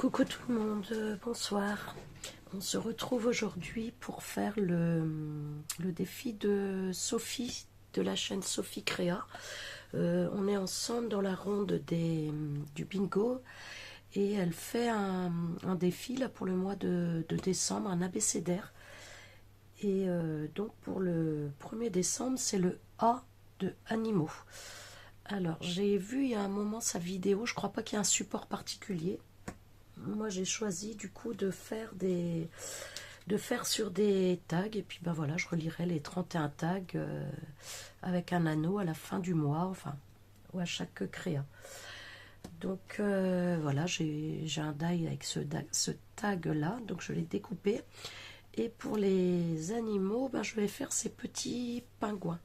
Coucou tout le monde, bonsoir. On se retrouve aujourd'hui pour faire le défi de Sophie, de la chaîne Sophie Créa. On est ensemble dans la ronde du bingo et elle fait un défi là pour le mois de décembre, un abécédaire. Et donc pour le 1er décembre, c'est le A de animaux. Alors j'ai vu il y a un moment sa vidéo, je crois pas qu'il y ait un support particulier. Moi j'ai choisi du coup de faire sur des tags et puis ben voilà, je relirai les 31 tags avec un anneau à la fin du mois, enfin, ou à chaque créa. Donc voilà, j'ai un die avec ce tag là, donc je l'ai découpé. Et pour les animaux, ben, je vais faire ces petits pingouins.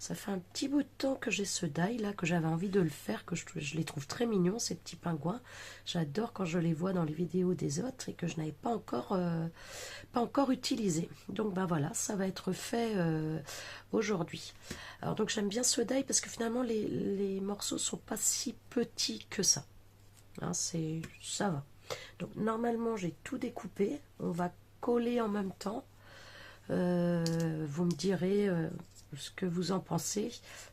Ça fait un petit bout de temps que j'ai ce die là, que j'avais envie de le faire, que je les trouve très mignons ces petits pingouins. J'adore quand je les vois dans les vidéos des autres et que je n'avais pas encore utilisé. Donc ben voilà, ça va être fait aujourd'hui. Alors donc j'aime bien ce die parce que finalement les morceaux sont pas si petits que ça. Hein, ça va. Donc normalement j'ai tout découpé. On va coller en même temps. Vous me direz ce que vous en pensez.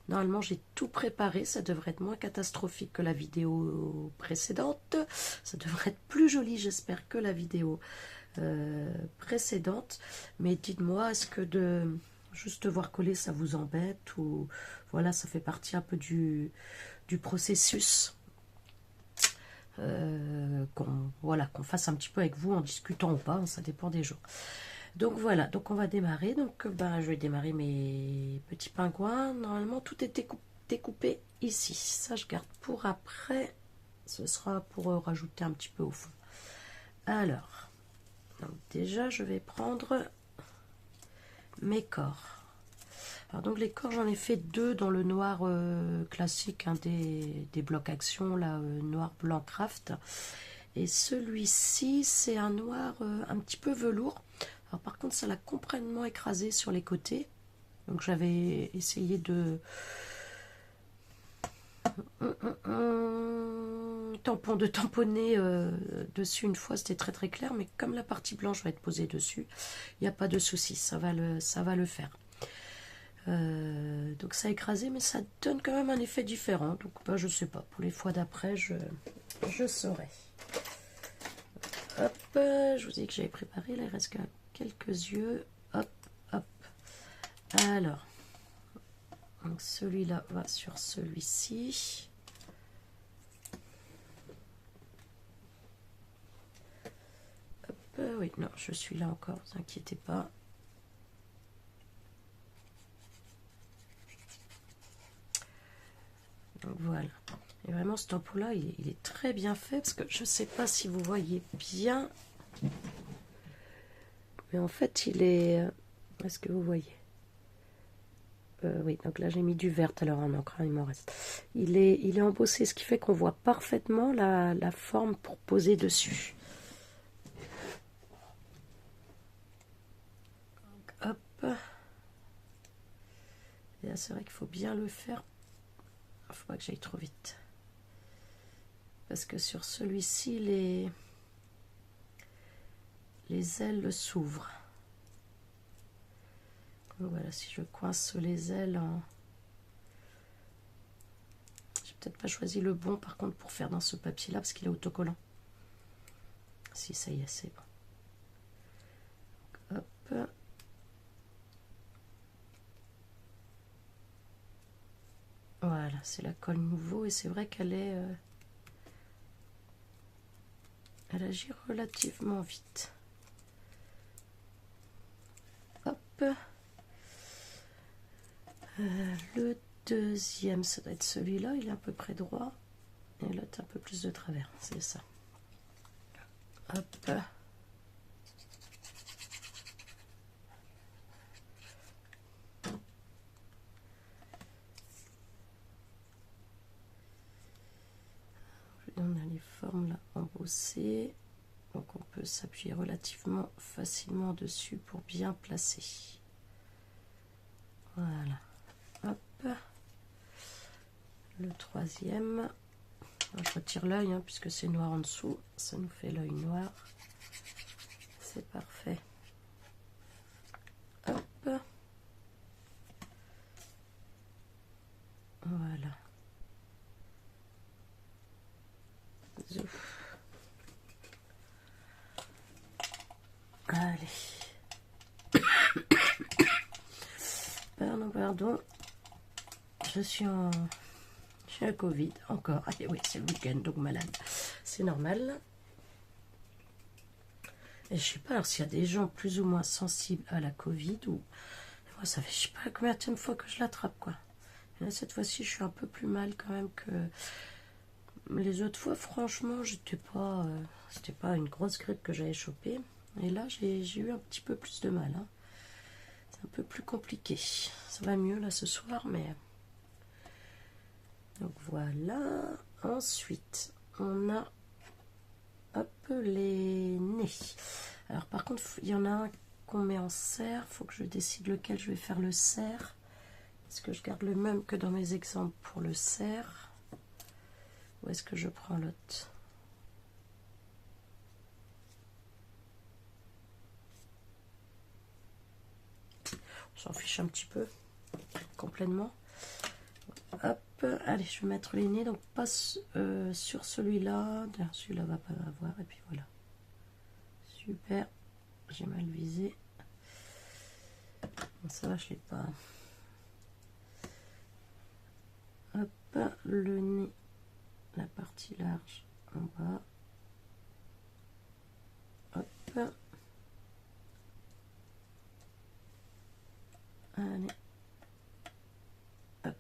Normalement j'ai tout préparé, ça devrait être moins catastrophique que la vidéo précédente, ça devrait être plus joli j'espère que la vidéo précédente, mais dites-moi, est-ce que de juste voir coller ça vous embête, ou voilà, ça fait partie un peu du processus, qu'on fasse un petit peu avec vous en discutant ou pas, hein, ça dépend des jours. Donc voilà, donc on va démarrer. Donc je vais démarrer mes petits pingouins. Normalement tout est découpé ici. Ça je garde pour après. Ce sera pour rajouter un petit peu au fond. Alors, donc déjà je vais prendre mes corps. Alors donc les corps, j'en ai fait deux dans le noir classique, hein, des blocs action là, noir blanc craft. Et celui-ci c'est un noir un petit peu velours. Alors par contre ça l'a complètement écrasé sur les côtés, donc j'avais essayé de tamponner dessus une fois, c'était très très clair, mais comme la partie blanche va être posée dessus, il n'y a pas de souci, ça va le faire. Donc ça a écrasé, mais ça donne quand même un effet différent, donc je sais pas, pour les fois d'après je saurai. Hop, je vous ai dit que j'avais préparé, là il reste quelques yeux. Hop, hop. Alors, donc celui-là va sur celui-ci. Hop, oui, non, je suis là encore, ne vous inquiétez pas. Donc voilà. Et vraiment, ce tampon-là, il est très bien fait, parce que je ne sais pas si vous voyez bien, mais en fait, il est... Est-ce que vous voyez? Oui, donc là, j'ai mis du vert, alors en encre, il m'en reste. Il est embossé, ce qui fait qu'on voit parfaitement la forme pour poser dessus. Donc, hop. Et là, c'est vrai qu'il faut bien le faire. Il ne faut pas que j'aille trop vite. Parce que sur celui-ci, les ailes s'ouvrent. Voilà, si je coince les ailes en... J'ai peut-être pas choisi le bon par contre pour faire dans ce papier là parce qu'il est autocollant. Si, ça y est, c'est bon. Hop. Voilà, c'est la colle nouveau et c'est vrai qu'elle est... elle agit relativement vite. Hop. Le deuxième, ça doit être celui-là, il est à peu près droit. Et l'autre un peu plus de travers, c'est ça. Hop. On a les formes là embossées. Donc on peut s'appuyer relativement facilement dessus pour bien placer. Voilà. Hop. Le troisième. Je retire l'œil, hein, puisque c'est noir en dessous. Ça nous fait l'œil noir. C'est parfait. Hop. Voilà. Zouf. Allez. Pardon. Je suis à Covid encore. Allez, oui, c'est le week-end, donc malade. C'est normal. Et je sais pas, alors s'il y a des gens plus ou moins sensibles à la Covid, ou moi ça fait je sais pas combien de fois que je l'attrape, quoi. Et là, cette fois-ci, je suis un peu plus mal quand même que les autres fois. Franchement, c'était pas une grosse grippe que j'avais chopée. Et là, j'ai eu un petit peu plus de mal, hein. C'est un peu plus compliqué. Ça va mieux là ce soir, mais... Donc voilà. Ensuite, on a... Hop, les nez. Alors par contre, il y en a un qu'on met en serre. Il faut que je décide lequel je vais faire le serre. Est-ce que je garde le même que dans mes exemples pour le serre? Ou est-ce que je prends l'autre? On s'en fiche un petit peu. Complètement. Hop, allez, je vais mettre les nez. Donc pas sur celui-là. Celui-là va pas avoir. Et puis voilà. Super. J'ai mal visé. Bon, ça va, je l'ai pas. Hop, le nez. La partie large en bas. Hop. Allez. Hop.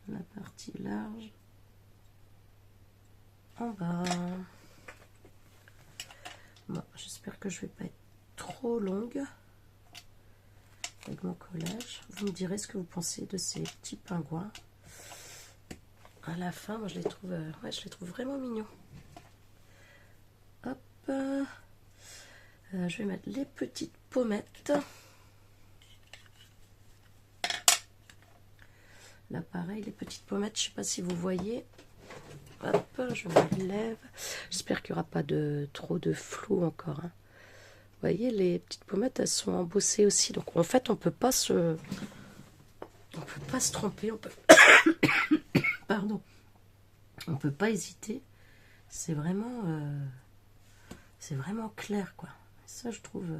La partie large en bas. Bon, j'espère que je vais pas être trop longue avec mon collage. Vous me direz ce que vous pensez de ces petits pingouins. À la fin, moi je les trouve, ouais, je les trouve vraiment mignons. Hop, je vais mettre les petites pommettes. Là, pareil, les petites pommettes, je sais pas si vous voyez. Hop, je me lève. J'espère qu'il n'y aura pas trop de flou encore, hein. Vous voyez, les petites pommettes, elles sont embossées aussi. Donc, en fait, on peut pas se tromper. Pardon. On peut pas hésiter. C'est vraiment clair, quoi. Ça, je trouve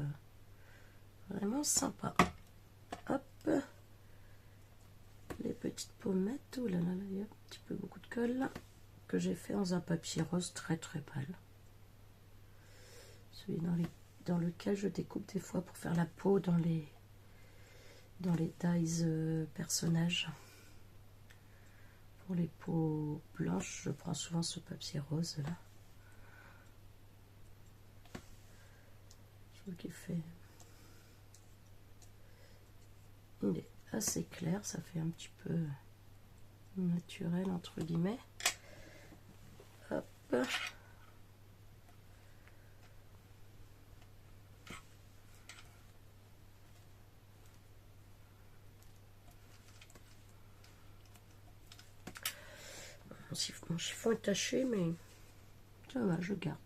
vraiment sympa. Hop. Les petites pommettes. Oh là là, il y a un petit peu beaucoup de colle là, que j'ai fait dans un papier rose très très pâle. Celui dans lequel je découpe des fois pour faire la peau dans les dies personnages. Pour les peaux blanches, je prends souvent ce papier rose là. Je trouve qu'il fait... Il est assez clair, ça fait un petit peu naturel entre guillemets. Hop. Mon chiffon est taché, mais ça va, je garde.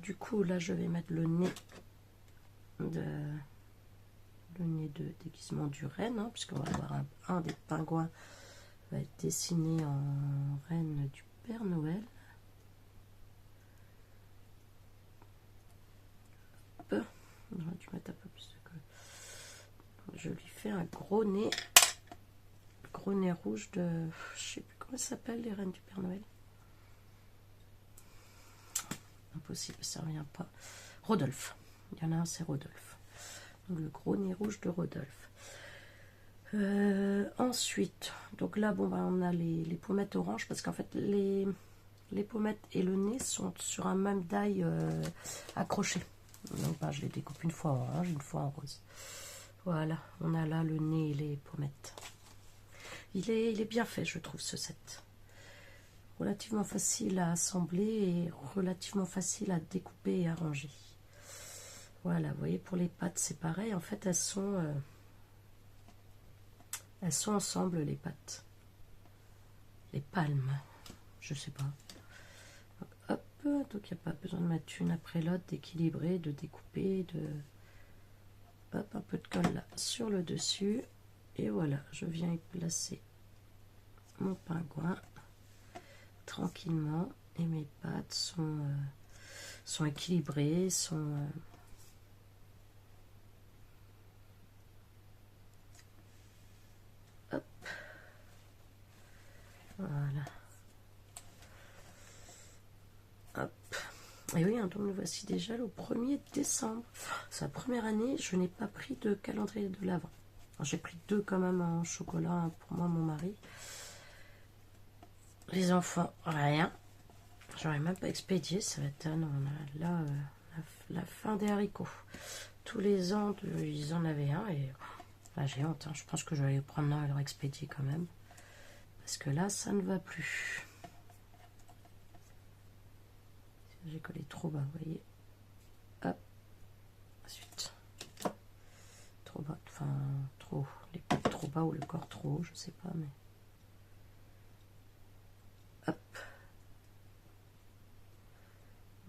Du coup, là, je vais mettre le nez de déguisement du renne, hein, puisqu'on va avoir un des pingouins va être dessiné en reine du Père Noël. Hop. J'aurais dû mettre un peu plus de colle. Je lui fais un gros nez rouge de... Je sais plus comment ça s'appelle, les reines du Père Noël. Impossible, ça ne revient pas. Rodolphe. Il y en a un, c'est Rodolphe. Donc le gros nez rouge de Rodolphe. Ensuite, donc là, bon, bah, on a les pommettes oranges, parce qu'en fait, les pommettes et le nez sont sur un même die accroché. Donc bah, je les découpe une fois en orange, une fois en rose. Voilà, on a là le nez et les pommettes. Il est bien fait, je trouve, ce set. Relativement facile à assembler et relativement facile à découper et à ranger. Voilà, vous voyez, pour les pattes, c'est pareil. En fait, elles sont ensemble, les pattes. les palmes, je sais pas. Hop, donc il n'y a pas besoin de mettre une après l'autre, d'équilibrer, de découper, de... Hop, un peu de colle là sur le dessus. Et voilà, je viens y placer mon pingouin tranquillement. Et mes pattes sont équilibrées, hop, voilà. Hop. Et oui, donc nous voici déjà le 1er décembre. C'est la première année, je n'ai pas pris de calendrier de l'Avent. J'ai pris 2 quand même en chocolat pour moi, mon mari. Les enfants, rien. J'aurais même pas expédié, ça va être non, là la fin des haricots. Tous les ans, ils en avaient un et là j'ai honte. Je pense que je vais les prendre là et leur expédier quand même. Parce que là, ça ne va plus. J'ai collé trop bas, vous voyez. Hop. Ensuite. Trop bas, enfin trop. Les pattes trop bas ou le corps trop haut, je sais pas, mais. Hop.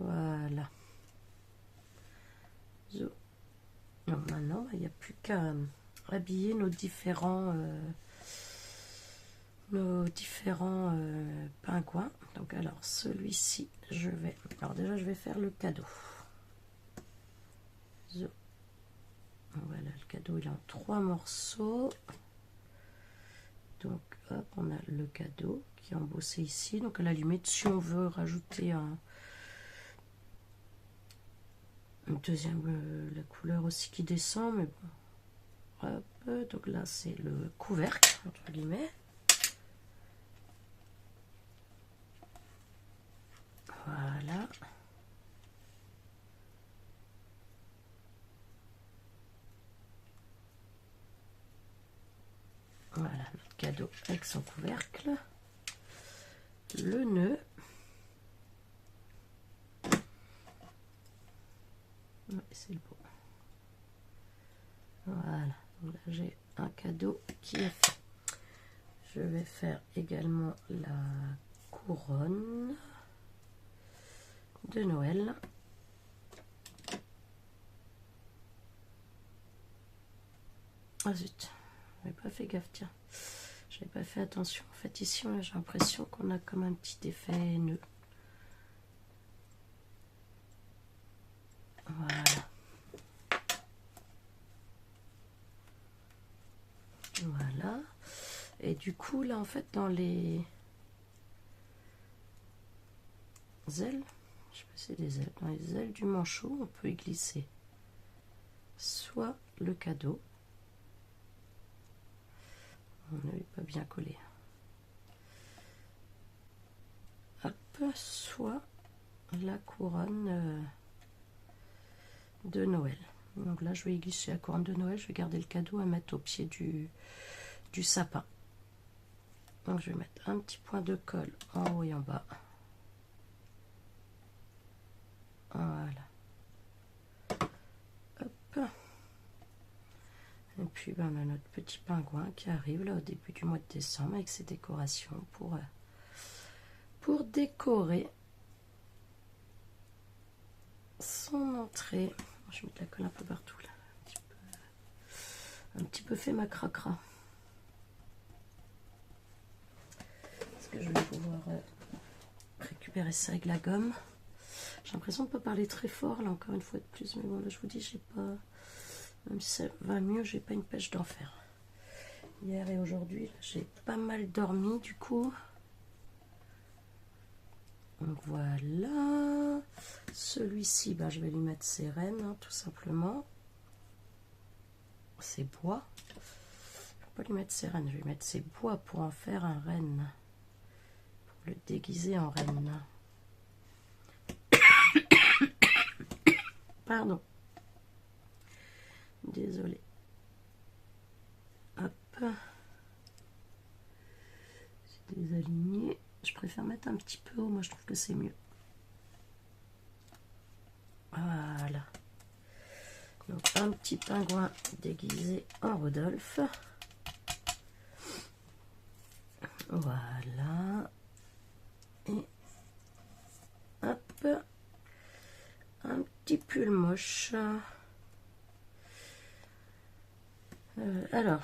Voilà. Zo. Donc maintenant, il n'y a plus qu'à habiller nos différents pingouins. Donc alors celui-ci, je vais... Alors déjà, je vais faire le cadeau. Zo. Voilà, le cadeau, il est en 3 morceaux. Donc, hop, on a le cadeau qui est embossé ici. Donc, à la limite, si on veut rajouter une deuxième, la couleur aussi qui descend, mais bon. Hop, donc là, c'est le couvercle, entre guillemets. Voilà. Voilà, notre cadeau avec son couvercle. Le nœud. Ouais, c'est le beau. Voilà, donc là j'ai un cadeau qui est fait. Je vais faire également la couronne de Noël. Ah zut, j'avais pas fait gaffe, tiens. J'avais pas fait attention. En fait, ici, j'ai l'impression qu'on a comme un petit effet nœud. Voilà. Voilà. Et du coup, là, en fait, dans les ailes, je sais pas si c'est des ailes, dans les ailes du manchot, on peut y glisser soit le cadeau. On n'est pas bien collé. Hop, soit la couronne de Noël. Donc là, je vais y glisser la couronne de Noël. Je vais garder le cadeau à mettre au pied du sapin. Donc je vais mettre un petit point de colle en haut et en bas. Voilà. Hop. Et puis ben, on a notre petit pingouin qui arrive là au début du mois de décembre avec ses décorations pour décorer son entrée. Je vais mettre la colle un peu partout là. Un petit peu fait ma cracra. Est-ce que je vais pouvoir récupérer ça avec la gomme? J'ai l'impression de ne pas parler très fort là encore une fois de plus, mais bon là je vous dis j'ai pas, même si ça va mieux, j'ai pas une pêche d'enfer. Hier et aujourd'hui j'ai pas mal dormi du coup. Donc voilà, celui-ci ben, je vais lui mettre ses rênes hein, tout simplement. Ses bois. Je ne vais pas lui mettre ses rênes, je vais lui mettre ses bois pour en faire un renne. Pour le déguiser en renne. Pardon. Désolée. Hop. C'est désaligné. Je préfère mettre un petit peu haut, moi je trouve que c'est mieux. Voilà. Donc un petit pingouin déguisé en Rodolphe. Voilà. Et hop, un petit pull moche. Alors,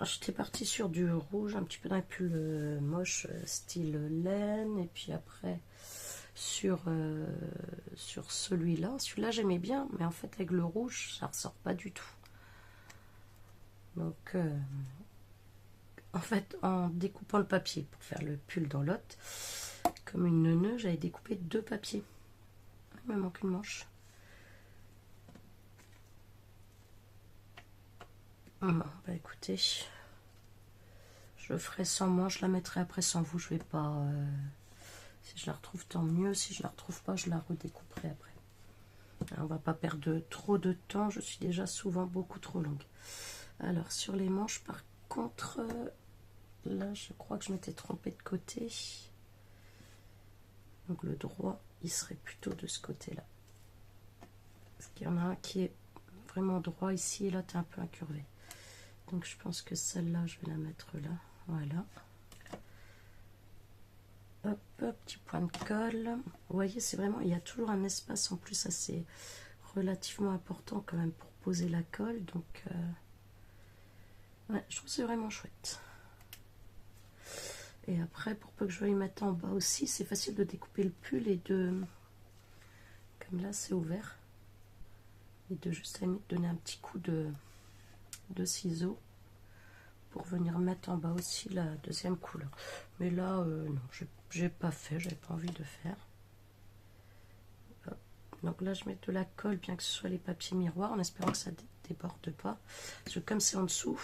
j'étais partie sur du rouge, un petit peu d'un pull moche, style laine, et puis après sur celui-là. Celui-là j'aimais bien, mais en fait avec le rouge, ça ressort pas du tout. Donc, en fait, en découpant le papier pour faire le pull dans l'autre, comme une neuneu, j'avais découpé 2 papiers. Il me manque une manche. Bon, bah écoutez, je le ferai sans manche, je la mettrai après sans vous. Je vais pas. Si je la retrouve, tant mieux. Si je la retrouve pas, je la redécouperai après. Alors, on va pas perdre trop de temps. Je suis déjà souvent beaucoup trop longue. Alors sur les manches, par contre, là, je crois que je m'étais trompée de côté. Donc le droit, il serait plutôt de ce côté-là. Parce qu'il y en a un qui est vraiment droit ici et là, tu es un peu incurvé. Donc je pense que celle-là, je vais la mettre là. Voilà. Hop, petit point de colle. Vous voyez, c'est vraiment, il y a toujours un espace en plus assez relativement important quand même pour poser la colle. Donc, ouais, je trouve que c'est vraiment chouette. Et après, pour peu que je veuille mettre en bas aussi, c'est facile de découper le pull et de... Comme là, c'est ouvert. Et de juste à la limite donner un petit coup de ciseaux pour venir mettre en bas aussi la deuxième couleur. Mais là, non, j'ai pas fait, j'avais pas envie de faire. Hop. Donc là, je mets de la colle, bien que ce soit les papiers miroirs, en espérant que ça déborde pas. Parce que comme c'est en dessous,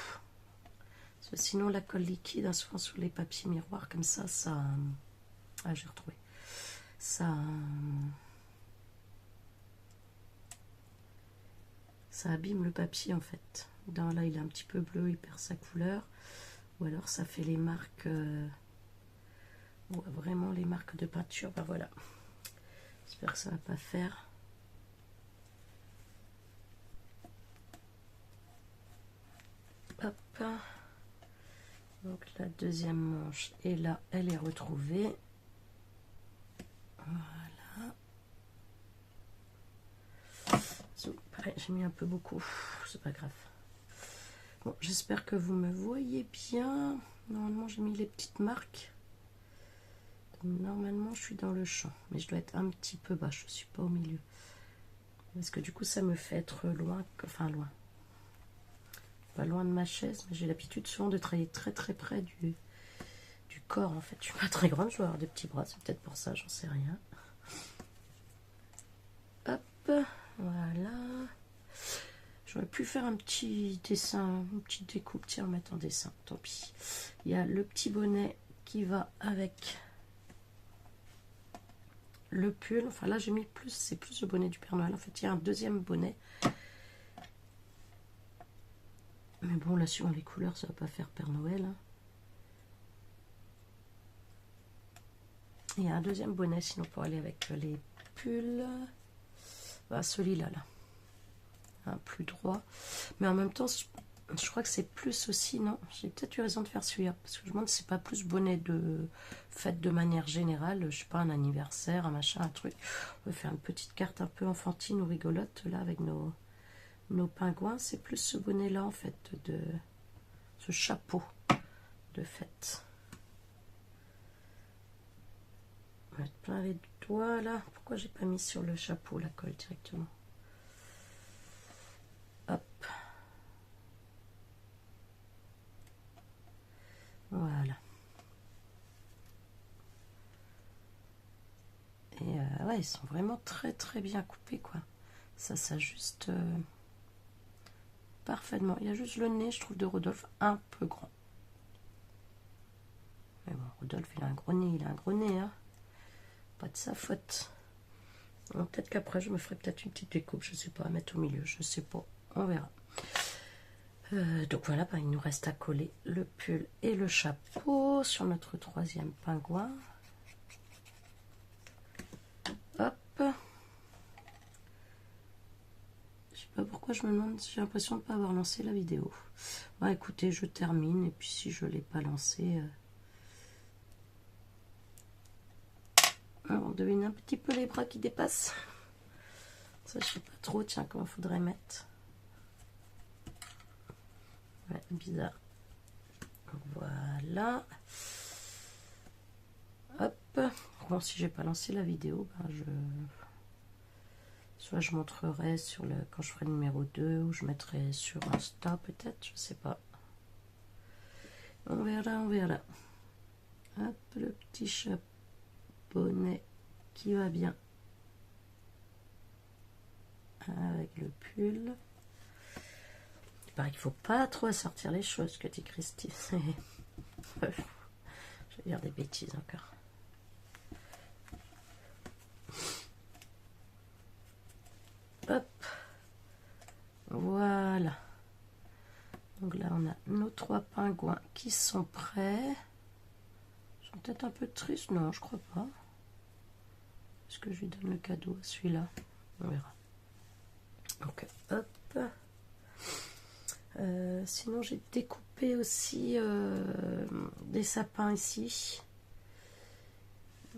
parce que sinon la colle liquide, hein, souvent sur les papiers miroirs, comme ça, ah, j'ai retrouvé. Ça abîme le papier en fait. Là, il est un petit peu bleu, il perd sa couleur. Ou alors ça fait les marques, vraiment les marques de peinture. Ben voilà. J'espère que ça va pas faire. Hop. Donc la deuxième manche est là, elle est retrouvée. Voilà. Pareil, j'ai mis un peu beaucoup, c'est pas grave. Bon, j'espère que vous me voyez bien. Normalement, j'ai mis les petites marques. Donc, normalement, je suis dans le champ, mais je dois être un petit peu bas. Je suis pas au milieu, parce que du coup, ça me fait être loin, enfin loin, pas loin de ma chaise. Mais j'ai l'habitude souvent de travailler très très près du corps. En fait, je suis pas très grande, je dois avoir des petits bras. C'est peut-être pour ça, j'en sais rien. Hop, voilà. J'aurais pu faire un petit dessin, une petite découpe, tiens, mettre en dessin, tant pis. Il y a le petit bonnet qui va avec le pull. Enfin là j'ai mis plus, c'est plus le bonnet du Père Noël. En fait il y a un deuxième bonnet. Mais bon là suivant les couleurs ça va pas faire Père Noël. Hein. Il y a un deuxième bonnet sinon pour aller avec les pulls. Bah, celui-là là. Un plus droit. Mais en même temps je crois que c'est plus aussi, non, j'ai peut-être eu raison de faire celui-là, parce que je me demande si c'est pas plus bonnet de fête de manière générale, je sais pas, un anniversaire, un machin, un truc. On va faire une petite carte un peu enfantine ou rigolote, là, avec nos pingouins. C'est plus ce bonnet-là, en fait, ce chapeau de fête. On va mettre plein les doigts, là. Pourquoi j'ai pas mis sur le chapeau la colle directement? Hop. Voilà. Et ouais, ils sont vraiment très très bien coupés, quoi. Ça s'ajuste parfaitement. Il y a juste le nez, je trouve, de Rodolphe un peu grand. Mais bon, Rodolphe, il a un gros nez, hein. Pas de sa faute. Peut-être qu'après, je me ferai peut-être une petite découpe, je sais pas, à mettre au milieu, je sais pas. On verra. Donc voilà, il nous reste à coller le pull et le chapeau sur notre troisième pingouin. Hop. Je sais pas pourquoi je me demande, j'ai l'impression de ne pas avoir lancé la vidéo. Bon, écoutez, je termine et puis si je ne l'ai pas lancé, Alors, on devine un petit peu les bras qui dépassent. Ça, je sais pas trop, tiens, comment faudrait mettre. Ouais, bizarre. Voilà. Hop. Bon, si j'ai pas lancé la vidéo, ben soit je montrerai sur le quand je ferai le numéro 2, ou je mettrai sur Insta peut-être, je sais pas. On verra, on verra. Hop, le petit chapeaunet qui va bien avec le pull. Il paraît qu'il faut pas trop assortir les choses, que dit Christy. Je vais dire des bêtises encore. Hop, voilà. Donc là, on a nos 3 pingouins qui sont prêts. Ils sont peut-être un peu tristes, non, je crois pas. Est-ce que je lui donne le cadeau à celui-là? On verra. Donc, hop. Sinon, j'ai découpé aussi des sapins ici.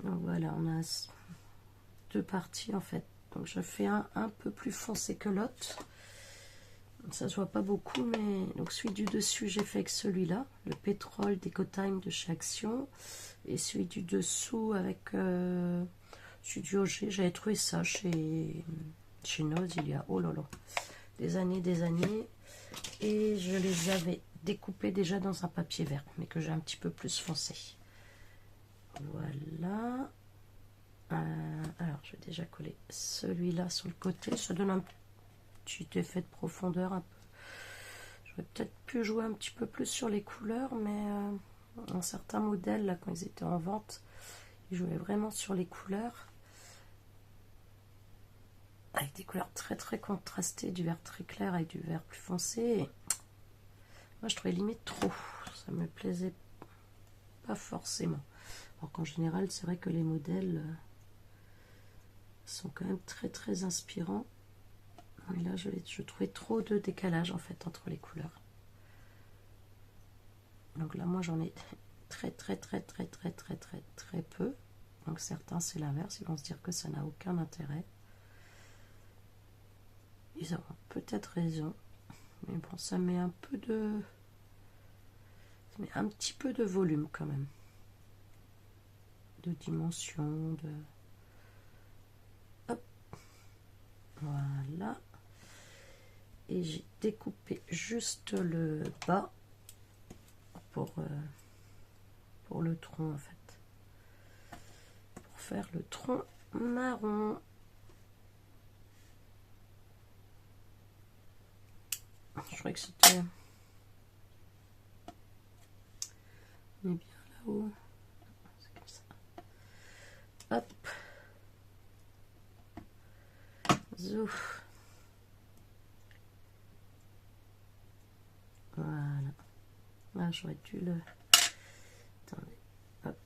Donc voilà, on a 2 parties en fait. Donc je fais un peu plus foncé que l'autre. Ça se voit pas beaucoup, mais donc celui du dessus, j'ai fait avec celui-là, le pétrole d'Ecotime de chez Action, et celui du dessous avec celui du Auger. J'avais trouvé ça chez Noz il y a, oh là là, des années, et je les avais découpés déjà dans un papier vert, mais que j'ai un petit peu plus foncé. Voilà. Alors, je vais déjà coller celui-là sur le côté. Ça donne un petit effet de profondeur un peu. J'aurais peut-être pu jouer un petit peu plus sur les couleurs, mais un certain modèle, là, quand ils étaient en vente, ils jouaient vraiment sur les couleurs. Avec des couleurs très très contrastées, du vert très clair avec du vert plus foncé. Et moi, je trouvais limite trop. Ça me plaisait pas forcément. Alors qu'en général, c'est vrai que les modèles sont quand même très très inspirants. Et là, je trouvais trop de décalage en fait entre les couleurs. Donc là, moi, j'en ai très peu. Donc certains, c'est l'inverse. Ils vont se dire que ça n'a aucun intérêt. Ils auront peut-être raison. Mais bon, ça met un peu de... Ça met un petit peu de volume quand même. De dimension, de... Hop. Voilà. Et j'ai découpé juste le bas pour le tronc en fait. Pour faire le tronc marron. Je croyais que c'était... On est bien là-haut. C'est comme ça. Hop. Zouf. Voilà. Là, j'aurais dû le... Attendez. Hop.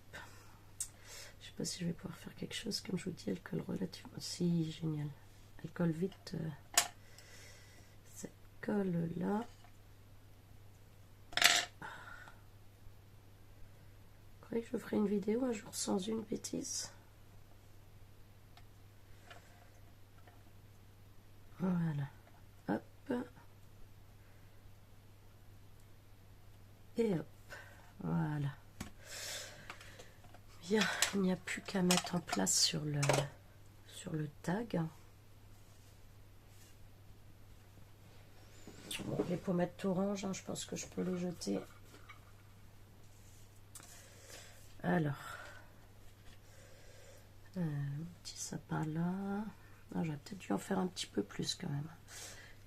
Je sais pas si je vais pouvoir faire quelque chose. Comme je vous dis, elle colle relativement... Si, génial. Elle colle vite. Cette colle là. Vous croyez que je ferai une vidéo un jour sans une bêtise? Voilà. Hop. Et hop. Voilà. Bien, il n'y a plus qu'à mettre en place sur le tag. Bon, les pommettes orange, hein, je pense que je peux les jeter. Alors, petit sapin là. Ah, j'aurais peut-être dû en faire un petit peu plus quand même.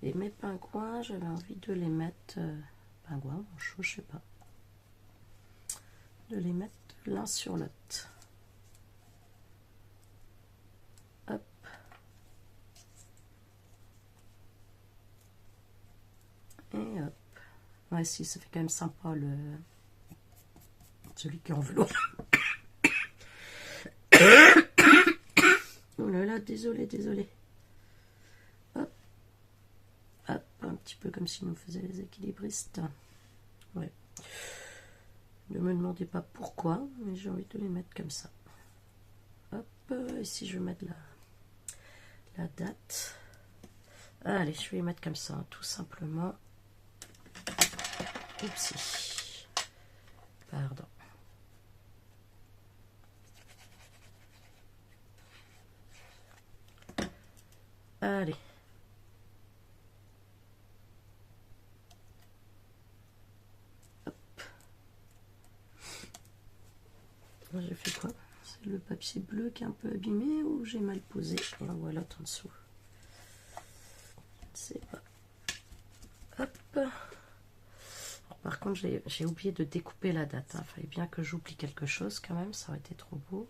Et mes pingouins, j'avais envie de les mettre... pingouins, manchots, je sais pas. De les mettre l'un sur l'autre. Hop. Et hop. Ouais, si, ça fait quand même sympa celui qui en veut l'autre. Oh là là, désolé. Hop. Hop, un petit peu comme si nous faisaient les équilibristes. Ouais. Ne me demandez pas pourquoi, mais j'ai envie de les mettre comme ça. Hop. ici je vais mettre la date. Allez, je vais y mettre comme ça, hein, tout simplement. Oupsie. Pardon. Allez. Hop. J'ai fait quoi? C'est le papier bleu qui est un peu abîmé ou j'ai mal posé? Et on voit l'autre en dessous. Je ne sais pas. Hop. Alors, par contre, j'ai oublié de découper la date. Il fallait bien que j'oublie quelque chose quand même. Ça aurait été trop beau.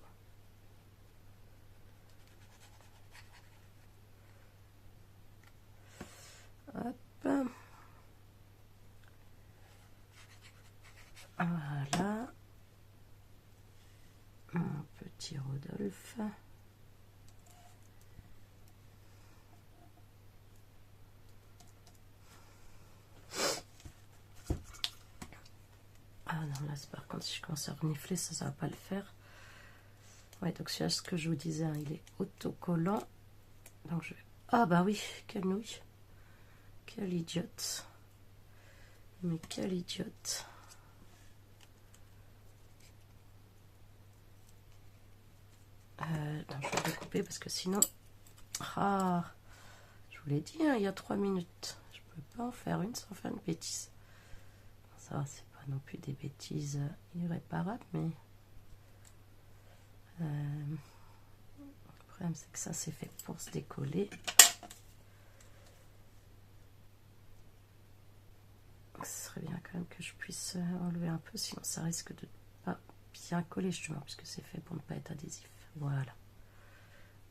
Hop. Voilà. Mon petit Rodolphe. Ah non, là, par contre, si je commence à renifler, ça va pas le faire. Ouais, donc c'est ce que je vous disais, hein, il est autocollant. Donc je vais... Ah bah oui, quelle nouille. Quelle idiote. Mais quelle idiote. Non, je vais découper parce que sinon... Ah, je vous l'ai dit, hein, il y a 3 minutes. Je peux pas en faire une sans faire une bêtise. Ça, c'est pas non plus des bêtises irréparables, mais... le problème, c'est que ça, c'est fait pour se décoller. Ce serait bien quand même que je puisse enlever un peu, sinon ça risque de pas bien coller justement, puisque c'est fait pour ne pas être adhésif. Voilà.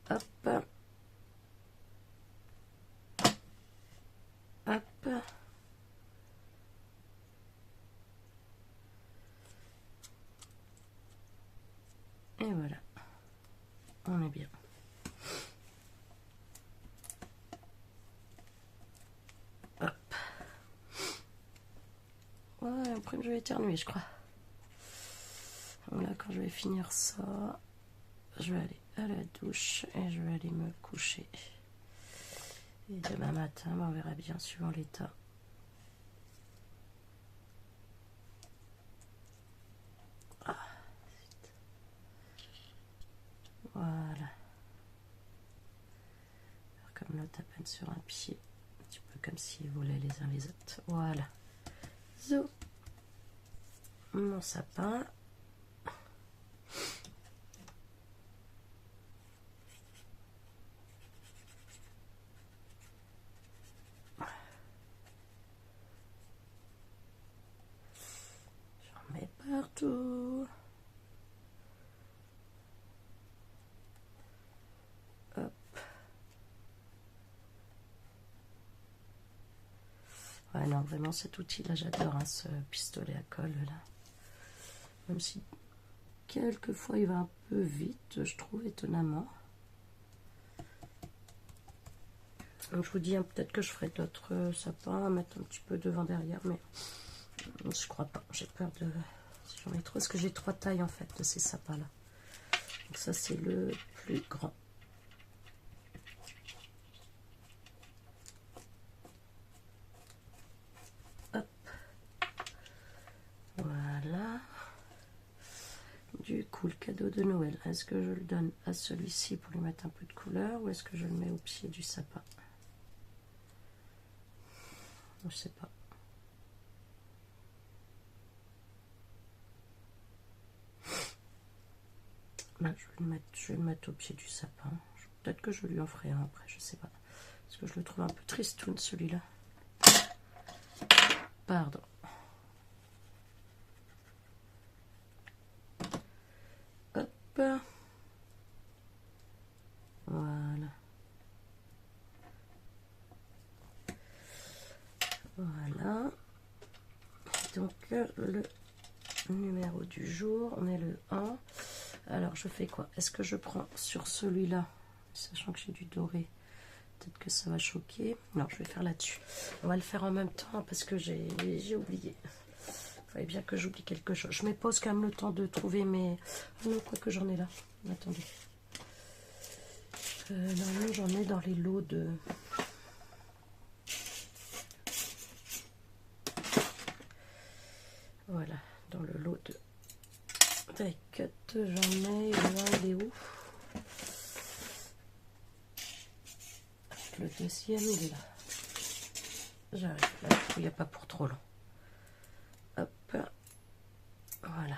Hop. Hop. Et voilà. On est bien. Hop. Ouais, après je vais éternuer, je crois. Donc là, quand je vais finir ça, je vais aller à la douche et je vais aller me coucher. Et demain matin, on verra bien suivant l'état. Ah, voilà. Alors, comme l'autre à peine sur un pied, un petit peu comme s'ils volaient les uns les autres. Voilà. Zo. Mon sapin. J'en mets partout. Hop. Ouais, non, vraiment cet outil là, j'adore, hein, ce pistolet à colle là. Même si quelquefois il va un peu vite, je trouve, étonnamment. Donc je vous dis, hein, peut-être que je ferai d'autres sapins à mettre un petit peu devant derrière, mais je crois pas. J'ai peur de... Si j'en ai trop, parce que j'ai 3 tailles en fait de ces sapins là. Donc ça c'est le plus grand. Hop. Voilà. Du coup, le cadeau de Noël, est-ce que je le donne à celui-ci pour lui mettre un peu de couleur ou est-ce que je le mets au pied du sapin? Je sais pas. Ben, je vais le mettre au pied du sapin. Peut-être que je lui en ferai un après, je sais pas. Parce que je le trouve un peu tristoun celui-là. Pardon. Hop. Voilà. Voilà. Donc le numéro du jour, on est le 1. Alors je fais quoi? Est-ce que je prends sur celui-là, sachant que j'ai du doré, peut-être que ça va choquer. Non, je vais faire là-dessus. On va le faire en même temps parce que j'ai oublié. Il fallait bien que j'oublie quelque chose. Je me pose quand même le temps de trouver mes... Non, quoi que j'en ai là. Attendez. Normalement, j'en ai dans les lots de... Voilà, dans le lot de die cut, j'en ai... il est où? Le deuxième, il est là. J'arrive, là, il n'y a pas pour trop long. Hop, voilà.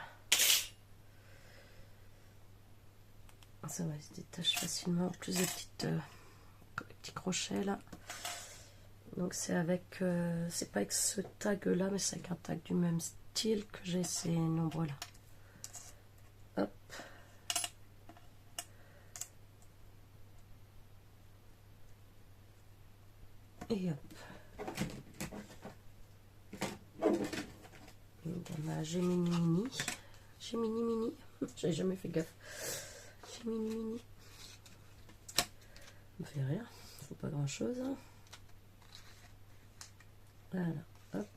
Ça va, il se détache facilement. En plus des petits crochets là. Donc c'est avec, c'est pas avec ce tag là, mais c'est avec un tag du même style que j'ai ces nombres là. Hop. Et hop. Dans ma Gemini Mini. Gemini Mini. J'ai jamais fait gaffe. Gemini Mini. Ça me fait rire. Faut pas grand chose. Hein. Voilà. Hop.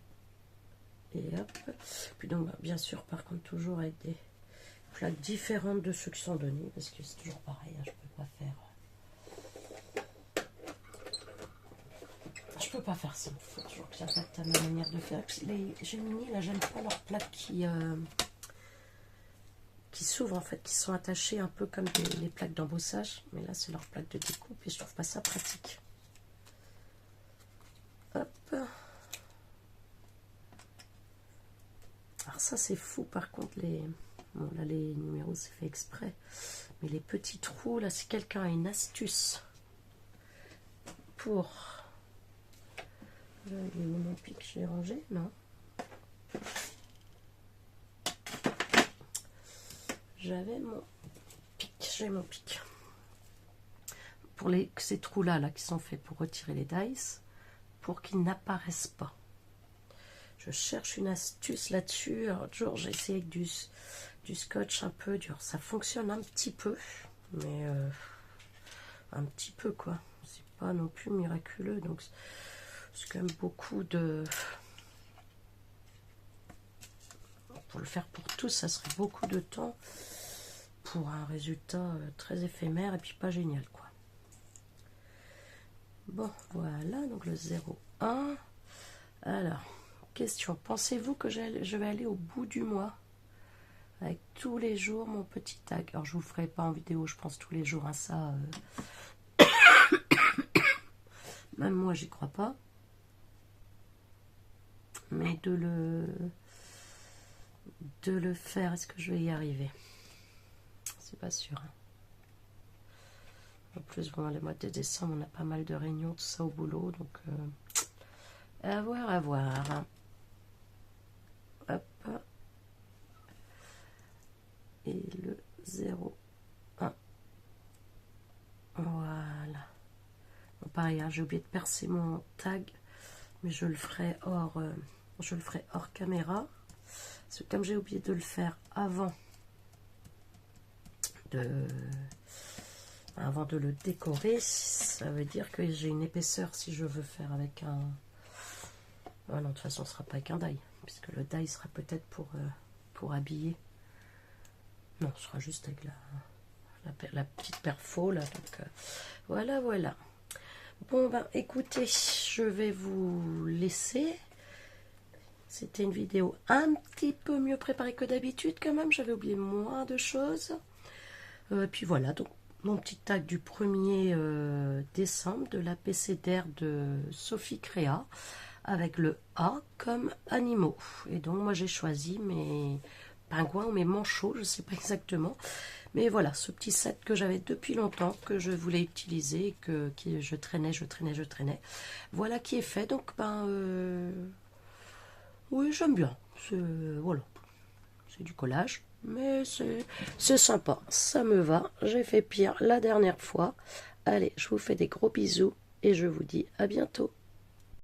Et hop. Puis donc, bah, bien sûr, par contre, toujours avec des plaques différentes de ceux qui sont donnés. Parce que c'est toujours pareil. Hein, je peux pas faire. Je peux pas faire ça. Il faut toujours que j'adapte à ma manière de faire. Les Gemini, là, j'aime pas leurs plaques qui s'ouvrent en fait, qui sont attachées un peu comme les plaques d'embossage. Mais là, c'est leur plaque de découpe et je trouve pas ça pratique. Hop. Alors ça, c'est fou. Par contre, bon, là, les numéros, c'est fait exprès. Mais les petits trous, là, si quelqu'un a une astuce pour... Il y a mon pic, j'ai rangé, non. J'avais mon pic, j'ai mon pic. Pour ces trous-là là, qui sont faits pour retirer les dice, pour qu'ils n'apparaissent pas. Je cherche une astuce là-dessus. Alors, toujours, j'ai essayé avec du scotch un peu dur. Ça fonctionne un petit peu, mais un petit peu, quoi. C'est pas non plus miraculeux, donc... C'est quand même beaucoup de... Pour le faire pour tous, ça serait beaucoup de temps pour un résultat très éphémère et puis pas génial, quoi. Bon, voilà, donc le 0,1. Alors, question. Pensez-vous que je vais aller au bout du mois avec tous les jours mon petit tag? Alors, je vous le ferai pas en vidéo, je pense tous les jours, hein, ça... Même moi, j'y crois pas. Mais de le faire, est-ce que je vais y arriver? C'est pas sûr. Hein. En plus, bon, le mois de décembre, on a pas mal de réunions, tout ça au boulot, donc à voir, à voir. Hein. Hop. Et le 0,1. Voilà. Bon, pareil, hein, j'ai oublié de percer mon tag, mais je le ferai hors caméra. Parce que comme j'ai oublié de le faire avant de le décorer, ça veut dire que j'ai une épaisseur si je veux faire avec un... Oh non, de toute façon, ce sera pas avec un die, puisque le die sera peut-être pour habiller. Non, ce sera juste avec la petite perfo, là. Donc, voilà, voilà. Bon, ben, écoutez, je vais vous laisser. C'était une vidéo un petit peu mieux préparée que d'habitude, quand même. J'avais oublié moins de choses. Puis voilà, donc mon petit tag du 1er décembre de la PCDR de Sophie Créa avec le A comme animaux. Et donc moi j'ai choisi mes pingouins ou mes manchots, je ne sais pas exactement. Mais voilà, ce petit set que j'avais depuis longtemps, que je voulais utiliser, que je traînais. Voilà qui est fait, donc oui, j'aime bien. Voilà, c'est du collage. Mais c'est sympa, ça me va. J'ai fait pire la dernière fois. Allez, je vous fais des gros bisous et je vous dis à bientôt.